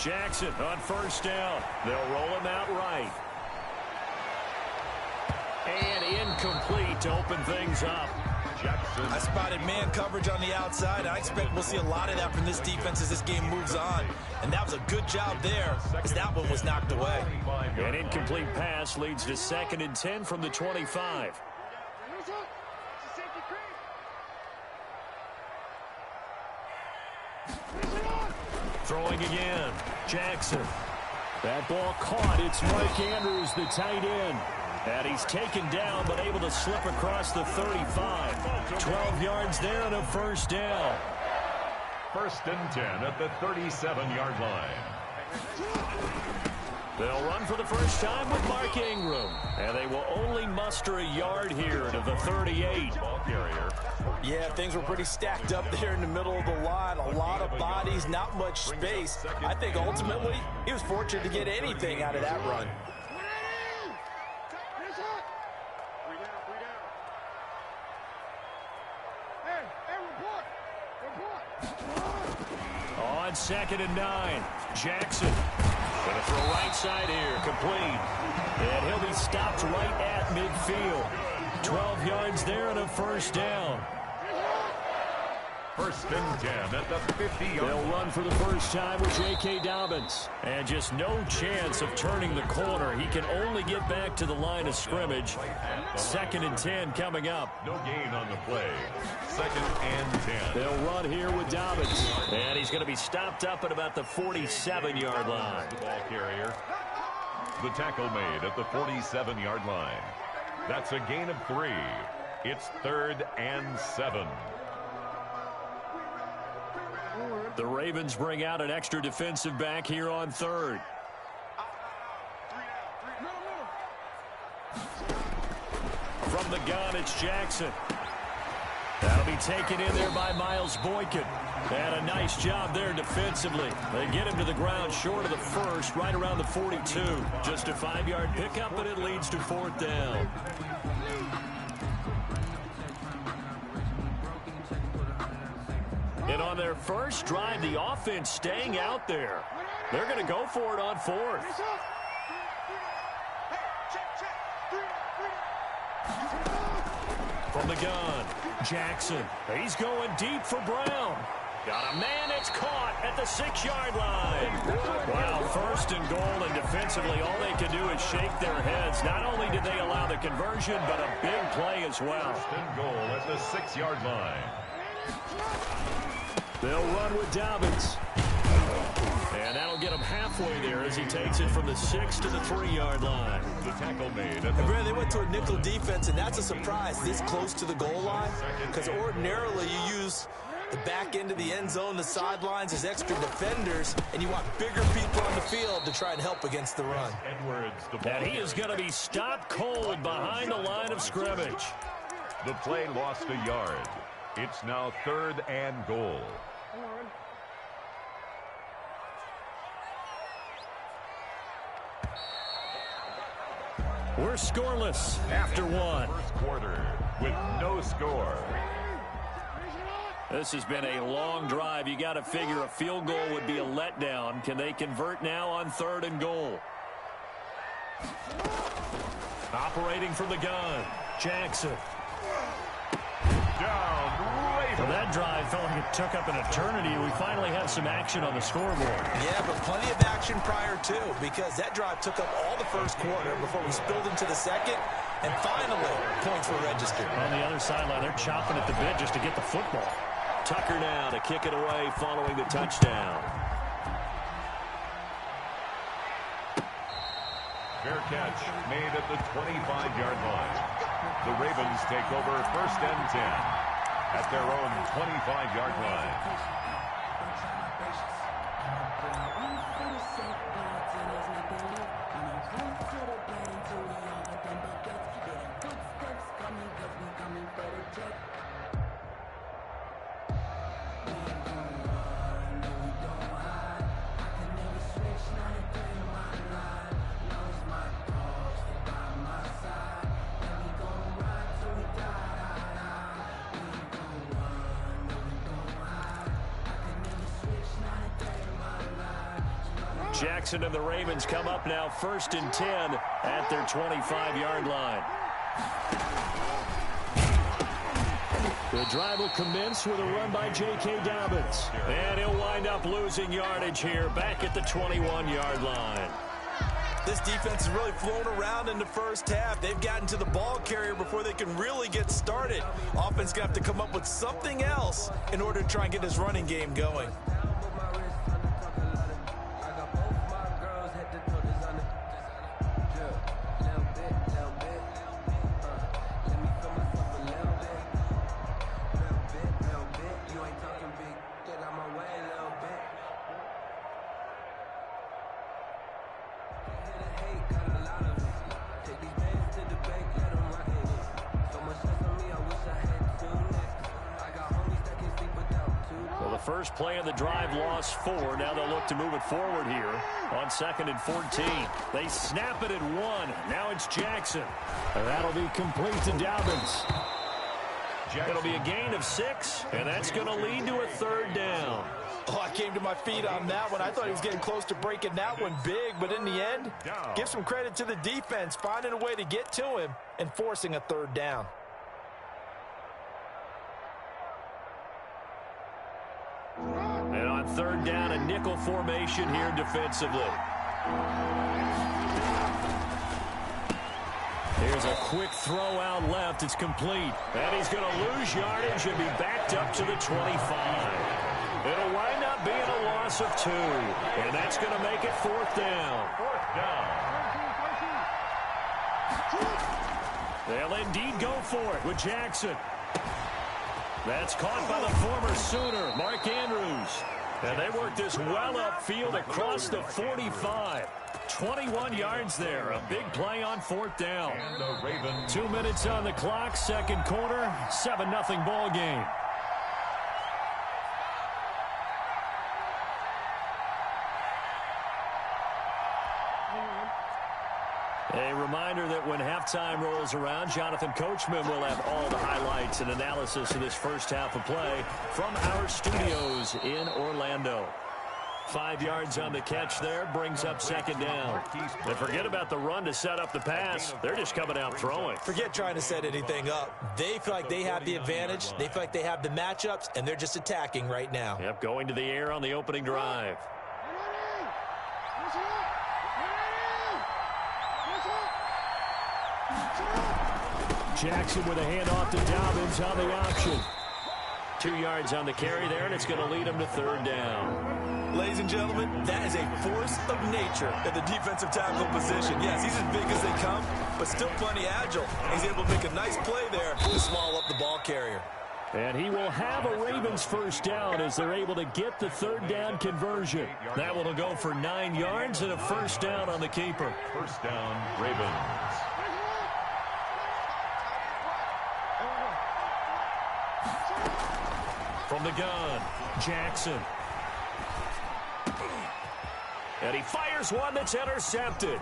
Jackson on first down. They'll roll him out right. And incomplete to open things up. Jackson. I spotted man coverage on the outside. I expect we'll see a lot of that from this defense as this game moves on. And that was a good job there as that one was knocked away. An incomplete pass leads to 2nd and 10 from the 25. Throwing again. Jackson. That ball caught. It's Mike Andrews, the tight end. And he's taken down, but able to slip across the 35. 12 yards there and a first down. 1st and 10 at the 37-yard line. They'll run for the first time with Mark Ingram. And they will only muster a yard here to the 38. Ball carrier. Yeah, things were pretty stacked up there in the middle of the line. A lot of bodies, not much space. I think ultimately he was fortunate to get anything out of that run. On 2nd and 9, Jackson. Going to throw right side here, complete. And he'll be stopped right at midfield. 12 yards there and a first down. 1st and 10 at the 50-yard line. They'll run for the first time with J.K. Dobbins. And just no chance of turning the corner. He can only get back to the line of scrimmage. 2nd and 10 coming up. No gain on the play. 2nd and 10. They'll run here with Dobbins. And he's going to be stopped up at about the 47-yard line. The ball carrier. The tackle made at the 47-yard line. That's a gain of 3. It's 3rd and 7. The Ravens bring out an extra defensive back here on 3rd. From the gun, it's Jackson. That'll be taken in there by Miles Boykin. And a nice job there defensively. They get him to the ground short of the first, right around the 42. Just a 5-yard pickup, but it leads to 4th down. And on their first drive, the offense staying out there. They're going to go for it on 4th. From the gun, Jackson. He's going deep for Brown. Got a man, it's caught at the 6-yard line. Wow, 1st and goal, and defensively all they can do is shake their heads. Not only did they allow the conversion, but a big play as well. 1st and goal at the 6-yard line. They'll run with Dobbins. And that'll get him halfway there as he takes it from the 6 to the 3-yard line. The tackle made. They went to a nickel defense, and that's a surprise this close to the goal line. Because ordinarily you use the back end of the end zone, the sidelines as extra defenders, and you want bigger people on the field to try and help against the run. Edwards, the ball. And he is going to be stopped cold behind the line of scrimmage. The play lost a yard. It's now 3rd and goal. We're scoreless after 1. First quarter with no score. This has been a long drive. You got to figure a field goal would be a letdown. Can they convert now on 3rd and goal? Operating from the gun, Jackson. Down. Well, that drive felt like it took up an eternity. We finally have some action on the scoreboard. Yeah, but plenty of action prior to, because that drive took up all the first quarter before we spilled into the second, and finally, points were registered. On the other sideline, they're chopping at the bit just to get the football. Tucker now to kick it away following the touchdown. Fair catch made at the 25-yard line. The Ravens take over 1st and 10 at their own 25-yard line. Jackson and the Ravens come up now 1st and 10 at their 25-yard line. The drive will commence with a run by J.K. Dobbins. And he'll wind up losing yardage here back at the 21-yard line. This defense is really flown around in the first half. They've gotten to the ball carrier before they can really get started. Offense going to have to come up with something else in order to try and get this running game going. First play of the drive, lost 4. Now they'll look to move it forward here on 2nd and 14. They snap it at 1. Now it's Jackson. And that'll be complete to Dobbins. It'll be a gain of 6, and that's going to lead to a 3rd down. Oh, I came to my feet on that one. I thought he was getting close to breaking that one big, but in the end, give some credit to the defense, finding a way to get to him and forcing a 3rd down. And on 3rd down, a nickel formation here defensively. Here's a quick throw out left. It's complete. And he's going to lose yardage and be backed up to the 25. It'll wind up being a loss of 2. And that's going to make it 4th down. 4th down. They'll indeed go for it with Jackson. That's caught by the former Sooner, Mark Andrews. And they work this well upfield across the 45. 21 yards there. A big play on 4th down. 2 minutes on the clock, 2nd quarter, 7-0 ball game. A reminder that when halftime rolls around, Jonathan Coachman will have all the highlights and analysis of this first half of play from our studios in Orlando. 5 yards on the catch there, brings up 2nd down. And forget about the run to set up the pass. They're just coming out throwing. Forget trying to set anything up. They feel like they have the advantage. They feel like they have the matchups, and they're just attacking right now. Yep, going to the air on the opening drive. Jackson with a handoff to Dobbins on the option. 2 yards on the carry there, and it's going to lead him to 3rd down. Ladies and gentlemen, that is a force of nature at the defensive tackle position. Yes, he's as big as they come, but still plenty agile. He's able to make a nice play there to swallow up the ball carrier. And he will have a Ravens 1st down as they're able to get the 3rd down conversion. That one will go for 9 yards and a 1st down on the keeper. 1st down, Ravens. From the gun, Jackson. And he fires one that's intercepted.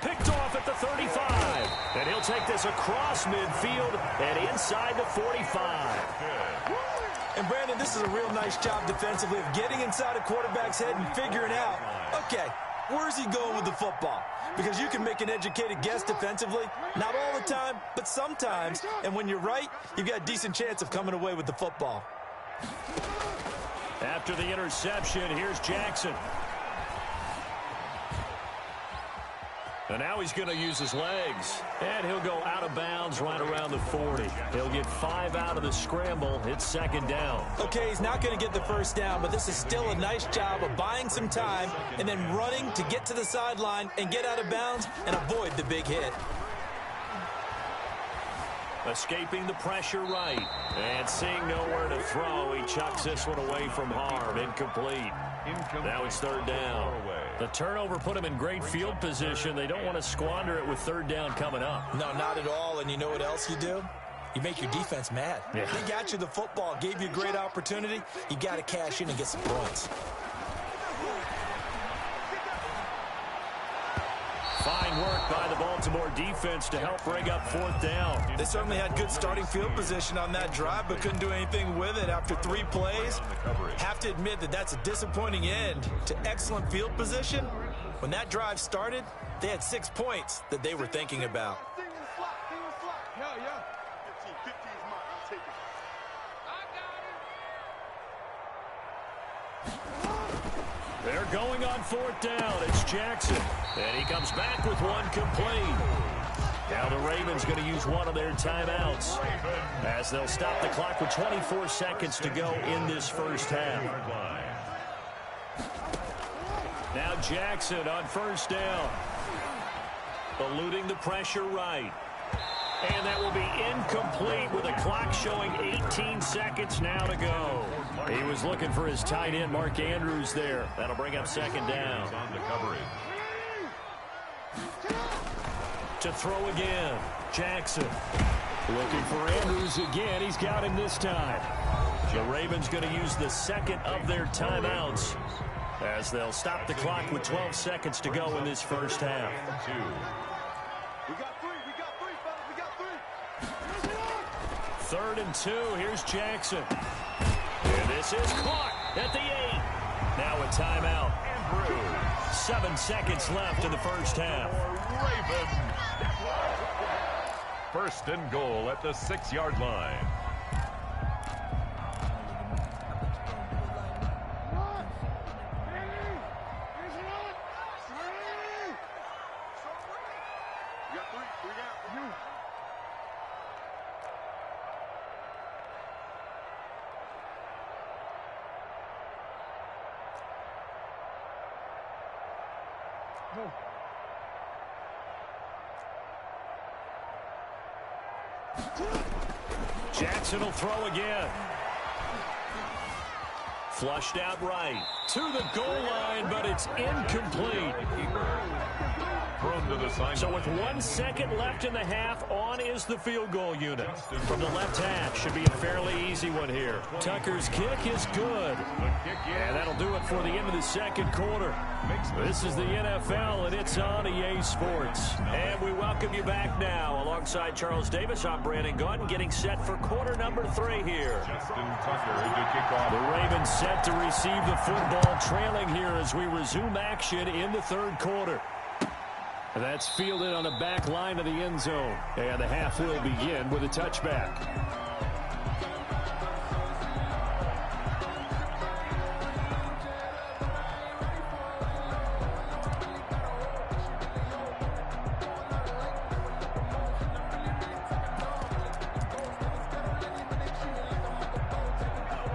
Picked off at the 35. And he'll take this across midfield and inside the 45. And, Brandon, this is a real nice job defensively of getting inside a quarterback's head and figuring out, okay, where's he going with the football? Because you can make an educated guess defensively. Not all the time, but sometimes. And when you're right, you've got a decent chance of coming away with the football. After the interception, here's Jackson. And now he's going to use his legs. And he'll go out of bounds right around the 40. He'll get 5 out of the scramble. It's 2nd down. Okay, he's not going to get the 1st down, but this is still a nice job of buying some time and then running to get to the sideline and get out of bounds and avoid the big hit. Escaping the pressure right. And seeing nowhere to throw, he chucks this one away from harm. Incomplete. Now it's 3rd down. The turnover put him in great field position. They don't want to squander it with 3rd down coming up. No, not at all. And you know what else you do? You make your defense mad. Yeah. They got you the football, gave you a great opportunity. You got to cash in and get some points. Fine work by the Baltimore defense to help bring up 4th down. They certainly had good starting field position on that drive, but couldn't do anything with it after 3 plays. Have to admit that that's a disappointing end to excellent field position. When that drive started, they had 6 points that they were thinking about. They're going on 4th down. It's Jackson. And he comes back with one complete. Now the Ravens going to use one of their timeouts as they'll stop the clock with 24 seconds to go in this first half. Now Jackson on 1st down. Eluding the pressure right. And that will be incomplete with a clock showing 18 seconds now to go. He was looking for his tight end, Mark Andrews, there. That'll bring up 2nd down. To throw again. Jackson looking for Andrews again. He's got him this time. The Ravens going to use the 2nd of their timeouts as they'll stop the clock with 12 seconds to go in this first half. We got 3. 3rd and 2. Here's Jackson. And this is caught at the 8. Now a timeout. 7 seconds left in the first half. Ravens. 1st and goal at the 6-yard line. Jackson will throw again. Flushed out right to the goal line, but it's incomplete. Thrown to the side. So with 1 second left in the half, on is the field goal unit. From the left half, should be a fairly easy one here. Tucker's kick is good. And that'll do it for the end of the 2nd quarter. This is the NFL, and it's on EA Sports. And we welcome you back now. Alongside Charles Davis, I'm Brandon Gunn, getting set for quarter number 3 here. The Ravens set to receive the football, trailing here as we resume action in the 3rd quarter. And that's fielded on the back line of the end zone. And the half will begin with a touchback.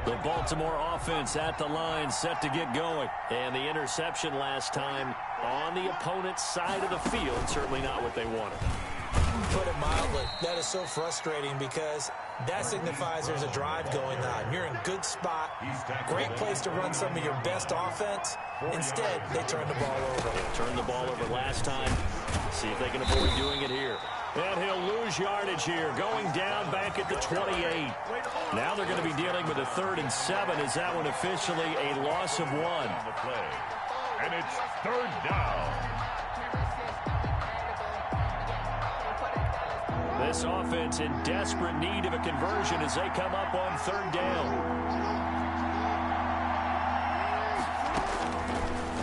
The Baltimore offense at the line, set to get going. And the interception last time on the opponent's side of the field, certainly not what they wanted. Put it mildly, that is so frustrating because that signifies there's a drive going on. You're in good spot, great place to run some of your best offense. Instead, they turn the ball over. Turned the ball over last time. See if they can avoid doing it here. And he'll lose yardage here, going down back at the 28. Now they're going to be dealing with a 3rd and 7. Is that one officially a loss of 1? And it's 3rd down. This offense in desperate need of a conversion as they come up on 3rd down.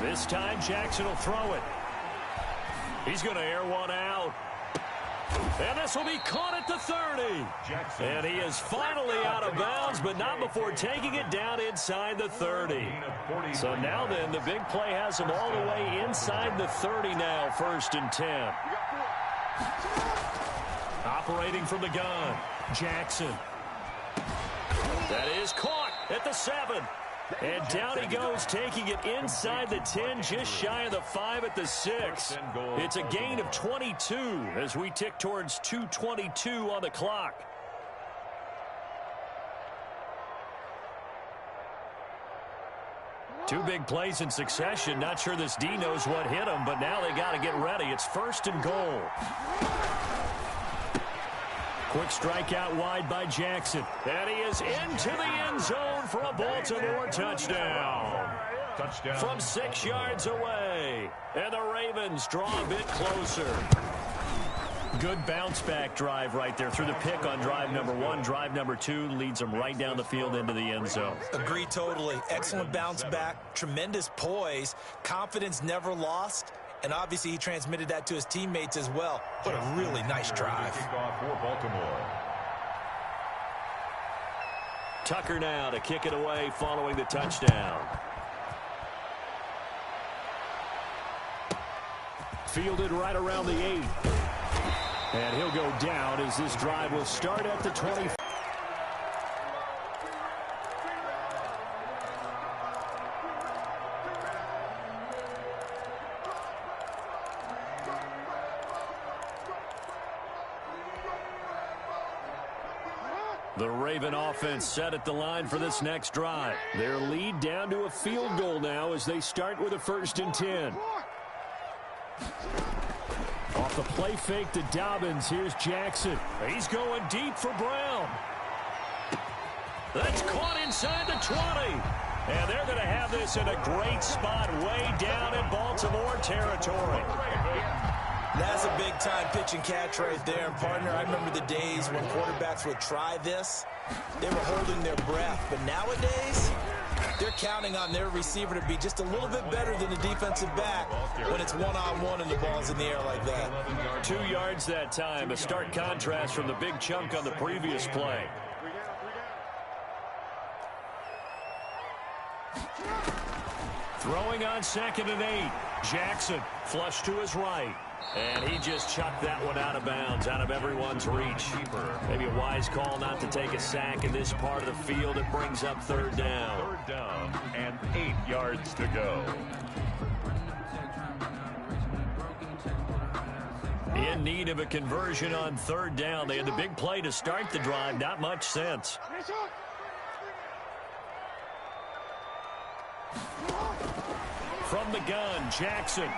This time Jackson will throw it. He's going to air one out. And this will be caught at the 30. And he is finally out of bounds, but not before taking it down inside the 30. So now then, the big play has him all the way inside the 30 now, 1st and 10. Operating from the gun, Jackson. That is caught at the 7. And down he goes, taking it inside the 10, just shy of the 5 at the 6. It's a gain of 22 as we tick towards 2:22 on the clock. Two big plays in succession. Not sure this D knows what hit him, but now they got to get ready. It's 1st and goal. Quick strike out wide by Jackson. And he is into the end zone for a Baltimore touchdown. Touchdown. From 6 yards away. And the Ravens draw a bit closer. Good bounce-back drive right there through the pick on drive number 1. Drive number 2 leads them right down the field into the end zone. Agree totally. Excellent bounce back. Tremendous poise. Confidence never lost. And obviously he transmitted that to his teammates as well. What a really nice drive. Kickoff for Baltimore. Tucker now to kick it away following the touchdown. Fielded right around the 8. And he'll go down as this drive will start at the 20. The Raven offense set at the line for this next drive. Their lead down to a field goal now as they start with a 1st and 10. Off the play fake to Dobbins. Here's Jackson. He's going deep for Brown. That's caught inside the 20. And they're going to have this in a great spot way down in Baltimore territory. That's a big-time pitch and catch right there. And, partner, I remember the days when quarterbacks would try this. They were holding their breath. But nowadays, they're counting on their receiver to be just a little bit better than the defensive back when it's one-on-one and the ball's in the air like that. 2 yards that time. A stark contrast from the big chunk on the previous play. Throwing on 2nd and 8. Jackson flush to his right. And he just chucked that one out of bounds, out of everyone's reach. Maybe a wise call not to take a sack in this part of the field. It brings up 3rd down. 3rd down and 8 yards to go. In need of a conversion on 3rd down. They had the big play to start the drive. Not much sense. From the gun, Jackson.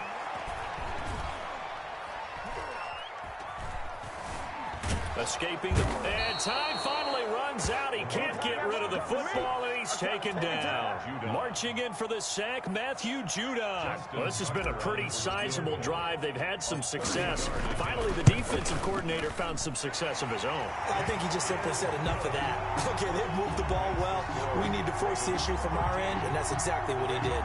Escaping and time finally runs out. He can't get rid of the football, and he's taken down. Marching in for the sack, Matthew Judon. Well, this has been a pretty sizable drive. They've had some success. Finally, the defensive coordinator found some success of his own. I think he just simply said enough of that. Okay, they've moved the ball well. We need to force the issue from our end, and that's exactly what he did.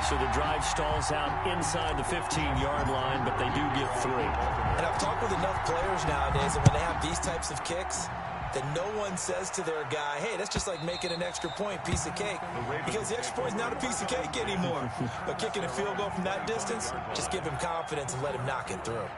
So the drive stalls out inside the 15-yard line, but they do get 3. And I've talked with enough players nowadays, and when they have these types of kicks, that no one says to their guy, hey, that's just like making an extra point, piece of cake. Because the extra point is not a piece of cake anymore. But kicking a field goal from that distance, just give him confidence and let him knock it through.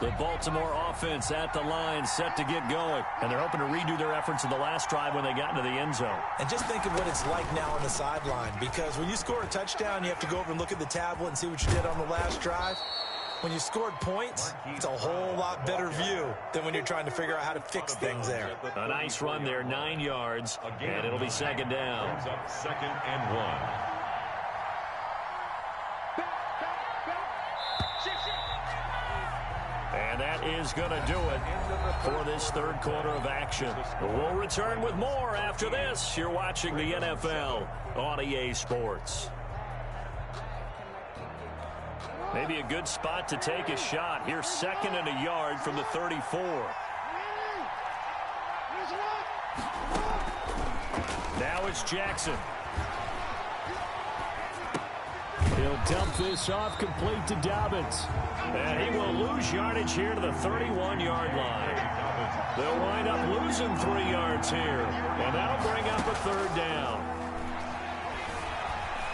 The Baltimore offense at the line, set to get going. And they're hoping to redo their efforts in the last drive when they got into the end zone. And just think of what it's like now on the sideline. Because when you score a touchdown, you have to go over and look at the tablet and see what you did on the last drive. When you scored points, it's a whole lot better view than when you're trying to figure out how to fix things there. A nice run there, 9 yards, and it'll be 2nd down. 2nd and 1. And that is going to do it for this 3rd quarter of action. We'll return with more after this. You're watching the NFL on EA Sports. Maybe a good spot to take a shot. Here's 2nd and a yard from the 34. Now it's Jackson. He'll dump this off complete to Dobbins. And he will lose yardage here to the 31-yard line. They'll wind up losing 3 yards here. And that'll bring up a 3rd down.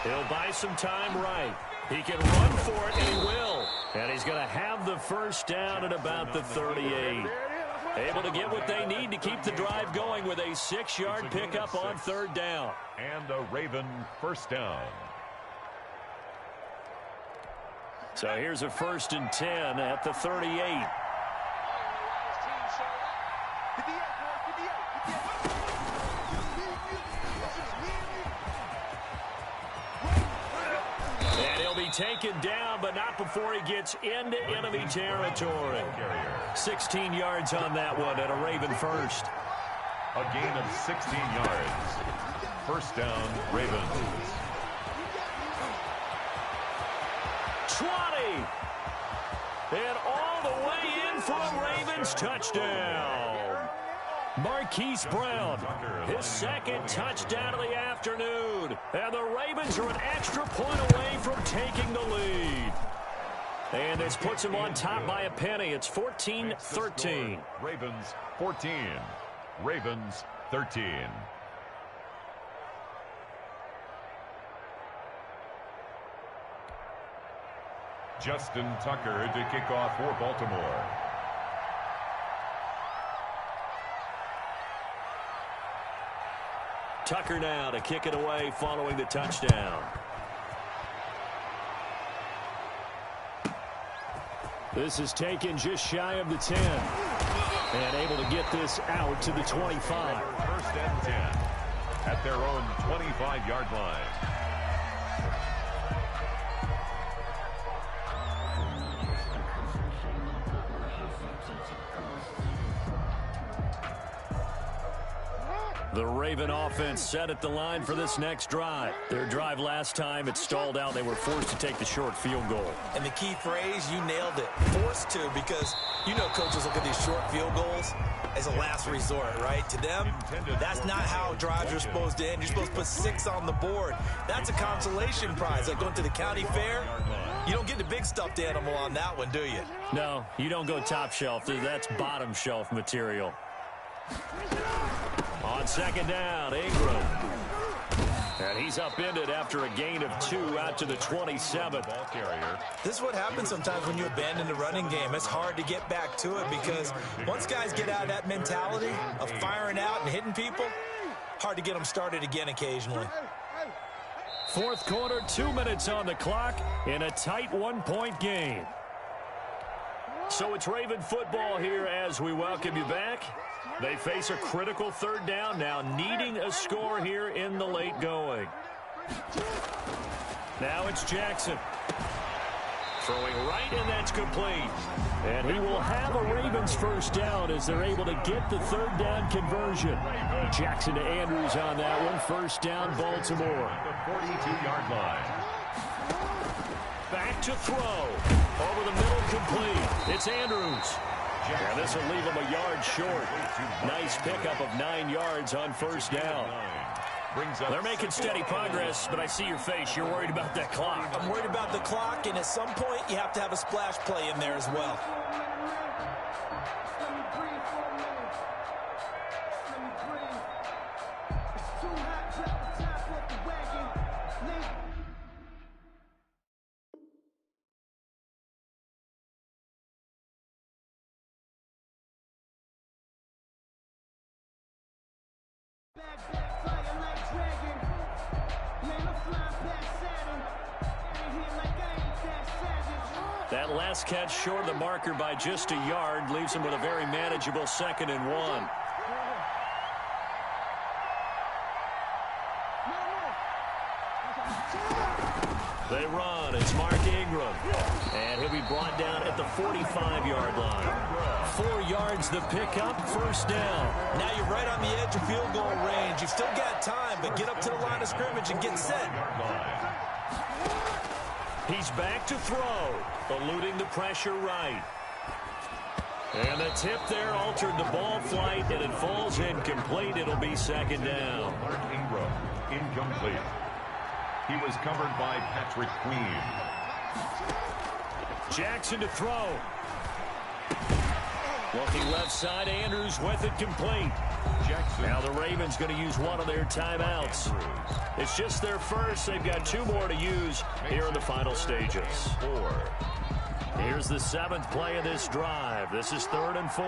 He'll buy some time right. He can run for it, and he will. And he's going to have the 1st down at about the 38. Able to get what they need to keep the drive going with a 6-yard pickup on 3rd down. And a Raven 1st down. So here's a 1st and 10 at the 38. And he'll be taken down, but not before he gets into enemy territory. 16 yards on that one and a Raven first. A gain of 16 yards. First down, Ravens. 20. And all the way in for a Ravens touchdown. Marquise Brown, his 2nd touchdown of the afternoon. And the Ravens are an extra point away from taking the lead. And this puts them on top by a penny. It's 14-13. Ravens 14. Ravens 13. Justin Tucker to kick off for Baltimore. Tucker now to kick it away following the touchdown. This is taken just shy of the 10. And able to get this out to the 25. 1st and 10 at their own 25-yard line. The Raven offense set at the line for this next drive. Their drive last time, it stalled out. They were forced to take the short field goal. And the key phrase, you nailed it. Forced to, because you know coaches look at these short field goals as a last resort, right? To them, that's not how drives are supposed to end. You're supposed to put 6 on the board. That's a consolation prize, like going to the county fair. You don't get the big stuffed animal on that one, do you? No, you don't go top shelf. That's bottom shelf material. On 2nd down, Ingram. And he's upended after a gain of 2 out to the 27. Ball carrier. This is what happens sometimes when you abandon the running game. It's hard to get back to it because once guys get out of that mentality of firing out and hitting people, hard to get them started again occasionally. 4th quarter, 2 minutes on the clock in a tight 1-point game. So it's Raven football here as we welcome you back. They face a critical 3rd down now, needing a score here in the late going. Now it's Jackson. Throwing right, and that's complete. And he will have a Ravens 1st down as they're able to get the 3rd down conversion. Jackson to Andrews on that one. 1st down, Baltimore. The 42-yard line. Back to throw. Over the middle, complete. It's Andrews. And this will leave him a yard short. Nice pickup of 9 yards on 1st down. They're making steady progress, but I see your face. You're worried about that clock. I'm worried about the clock, and at some point, you have to have a splash play in there as well. That last catch short of the marker by just a yard leaves him with a very manageable 2nd and 1. They run. It's Mark Ingram. And he'll be brought down at the 45-yard line. 4 yards the pickup, 1st down. Now you're right on the edge of field goal range. You've still got time, but get up to the line of scrimmage and get set. He's back to throw, eluding the pressure right. And the tip there altered the ball flight, and it falls incomplete. It'll be 2nd down. Mark Ingram, incomplete. He was covered by Patrick Queen. Jackson to throw. Looking left side, Andrews with it complete. Jackson. Now the Ravens going to use one of their timeouts. It's just their first. They've got 2 more to use here in the final stages. 4. Here's the 7th play of this drive. This is 3rd and 4.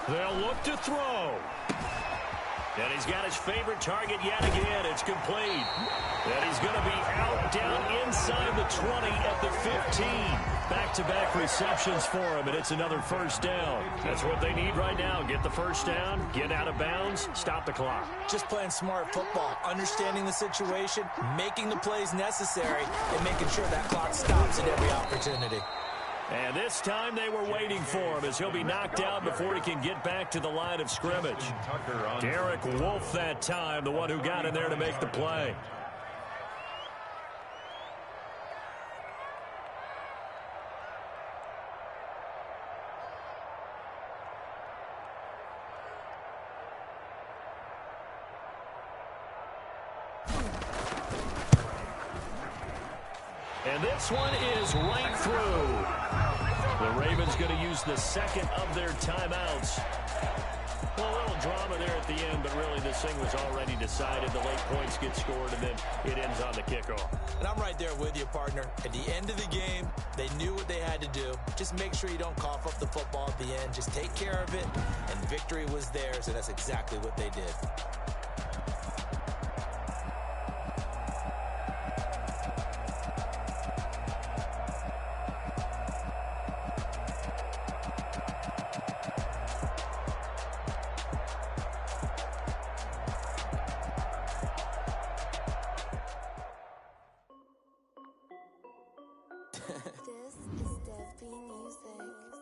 They'll look to throw. And he's got his favorite target yet again. It's complete. And he's going to be out down inside the 20 at the 15. Back-to-back receptions for him, and it's another first down. That's what they need right now. Get the first down, get out of bounds, stop the clock. Just playing smart football, understanding the situation, making the plays necessary, and making sure that clock stops at every opportunity. And this time they were waiting for him as he'll be knocked out before he can get back to the line of scrimmage. Derek Wolfe that time, the one who got in there to make the play. And this one is right through. The Ravens going to use the second of their timeouts. Well, a little drama there at the end, but really this thing was already decided. The late points get scored, and then it ends on the kickoff. And I'm right there with you, partner. At the end of the game, they knew what they had to do. Just make sure you don't cough up the football at the end. Just take care of it, and victory was theirs, and that's exactly what they did. This is Dev B Music.